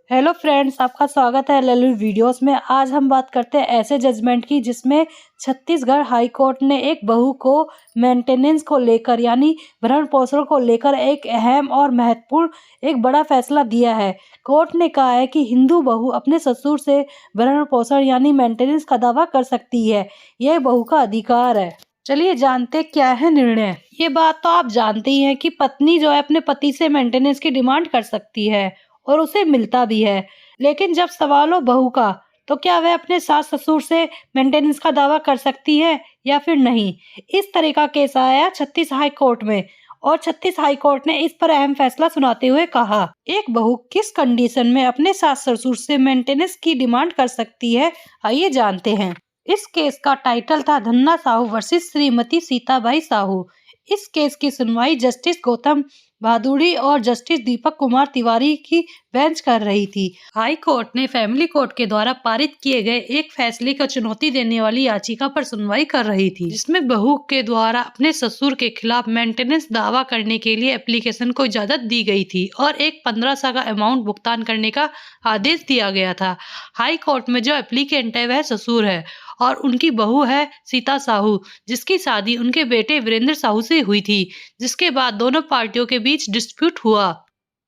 Hello friends, आपका स्वागत है लल्लू वीडियोस में। आज हम बात करते हैं ऐसे जजमेंट की जिसमें छत्तीसगढ़ हाई कोर्ट ने एक बहू को मेंटेनेंस को लेकर यानी भरण पोषण को लेकर एक अहम और महत्वपूर्ण एक बड़ा फैसला दिया है। कोर्ट ने कहा है कि हिंदू बहू अपने ससुर से भरण पोषण यानी मेंटेनेंस का दावा कर सकती है। यह बहू का अधिकार है। चलिए जानते क्या है निर्णय। ये बात तो आप जानते ही हैं कि पत्नी जो है अपने पति से मेंटेनेंस की डिमांड कर सकती है और उसे मिलता भी है। लेकिन जब सवाल हो बहू का, तो क्या वह अपने सास ससुर से मेंटेनेंस का दावा कर सकती है या फिर नहीं। इस तरह का केस आया छत्तीस हाई कोर्ट में और छत्तीस हाई कोर्ट ने इस पर अहम फैसला सुनाते हुए कहा, एक बहू किस कंडीशन में अपने सास ससुर से मेंटेनेंस की डिमांड कर सकती है, आइए जानते हैं। इस केस का टाइटल था धन्ना साहू वर्सेस श्रीमती सीताबाई साहू। इस केस की सुनवाई जस्टिस गौतम भादुड़ी और जस्टिस दीपक कुमार तिवारी की बेंच कर रही थी। हाई कोर्ट ने फैमिली कोर्ट के द्वारा पारित किए गए एक फैसले को चुनौती देने वाली याचिका पर सुनवाई कर रही थी, जिसमें बहू के द्वारा अपने ससुर के खिलाफ मेंटेनेंस दावा करने के लिए एप्लीकेशन को इजाजत दी गई थी और एक 1500 का अमाउंट भुगतान करने का आदेश दिया गया था। हाई कोर्ट में जो एप्लीकेंट है वह ससुर है और उनकी बहू है सीता साहू, जिसकी शादी उनके बेटे वीरेंद्र साहू से हुई थी, जिसके बाद दोनों पार्टियों के बीच डिस्प्यूट हुआ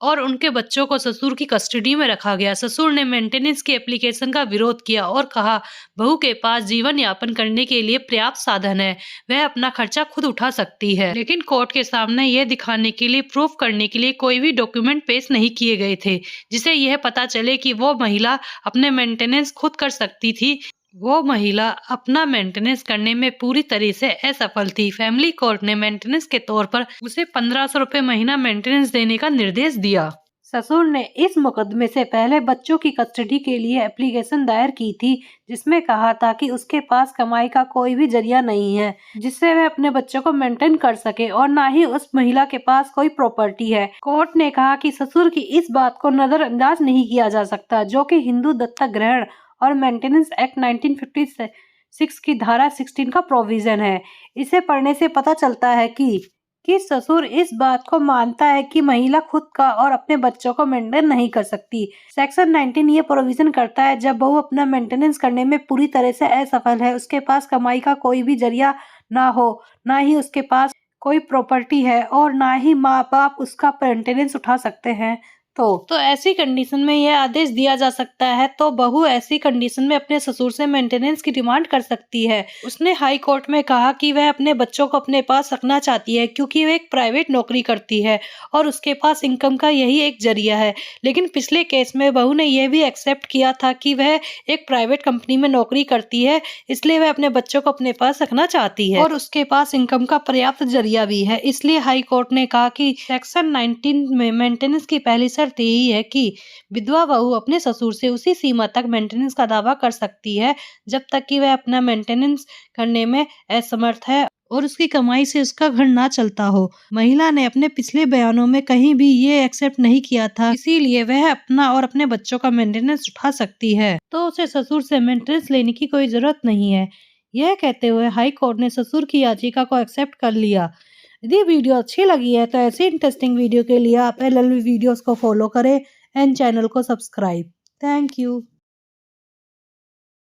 और उनके बच्चों को ससुर की कस्टडी में रखा गया। ससुर ने मेंटेनेंस के एप्लीकेशन का विरोध किया और कहा बहू के पास जीवन यापन करने के लिए पर्याप्त साधन है, वह अपना खर्चा खुद उठा सकती है। लेकिन कोर्ट के सामने यह दिखाने के लिए प्रूफ करने के लिए कोई भी डॉक्यूमेंट पेश नहीं किए गए थे जिसे यह पता चले कि वो महिला अपने मेंटेनेंस खुद कर सकती थी। वो महिला अपना मेंटेनेंस करने में पूरी तरह से असफल थी। फैमिली कोर्ट ने मेंटेनेंस के तौर पर उसे 1500 रुपए महीना मेंटेनेंस देने का निर्देश दिया। ससुर ने इस मुकदमे से पहले बच्चों की कस्टडी के लिए एप्लीकेशन दायर की थी, जिसमें कहा था कि उसके पास कमाई का कोई भी जरिया नहीं है जिससे वह अपने बच्चों को मेंटेन कर सके और ना ही उस महिला के पास कोई प्रॉपर्टी है। कोर्ट ने कहा कि ससुर की इस बात को नजरअंदाज नहीं किया जा सकता, जो कि हिंदू दत्तक ग्रहण और मेंटेनेंस एक्ट 1956 की धारा 16 का प्रोविजन है। इसे पढ़ने से पता चलता है कि ससुर इस बात को मानता है कि महिला खुद का और अपने बच्चों को मेंटेन नहीं कर सकती। सेक्शन 19 ये प्रोविजन करता है जब बहू अपना मेंटेनेंस करने में पूरी तरह से असफल है, उसके पास कमाई का कोई भी जरिया ना हो, ना ही उसके पास कोई प्रॉपर्टी है और ना ही माँ बाप उसका मेंटेनेंस उठा सकते हैं, तो ऐसी कंडीशन में यह आदेश दिया जा सकता है। तो बहू ऐसी कंडीशन में अपने ससुर से मेंटेनेंस की डिमांड कर सकती है। उसने हाई कोर्ट में कहा कि वह अपने बच्चों को अपने पास रखना चाहती है क्योंकि वह एक प्राइवेट नौकरी करती है और उसके पास इनकम का यही एक जरिया है। लेकिन पिछले केस में बहू ने यह भी एक्सेप्ट किया था कि वह एक प्राइवेट कंपनी में नौकरी करती है, इसलिए वह अपने बच्चों को अपने पास रखना चाहती है और उसके पास इनकम का पर्याप्त जरिया भी है। इसलिए हाई कोर्ट ने कहा कि सेक्शन 19 में मेंटेनेंस की पहली शर्त यही है कि विधवा बहू अपने ससुर से उसी सीमा तक मेंटेनेंस का दावा कर सकती है जब तक कि वह अपना मेंटेनेंस करने में असमर्थ है और उसकी कमाई से उसका घर ना चलता हो। महिला ने अपने पिछले बयानों में कहीं भी ये एक्सेप्ट नहीं किया था, इसीलिए वह अपना और अपने बच्चों का मेंटेनेंस उठा सकती है, तो उसे ससुर से मेंटेनेंस लेने की कोई जरूरत नहीं है। यह कहते हुए हाई कोर्ट ने ससुर की याचिका को एक्सेप्ट कर लिया। यदि वीडियो अच्छी लगी है तो ऐसी इंटरेस्टिंग वीडियो के लिए आप LLV वीडियोस को फॉलो करें एंड चैनल को सब्सक्राइब। Thank you.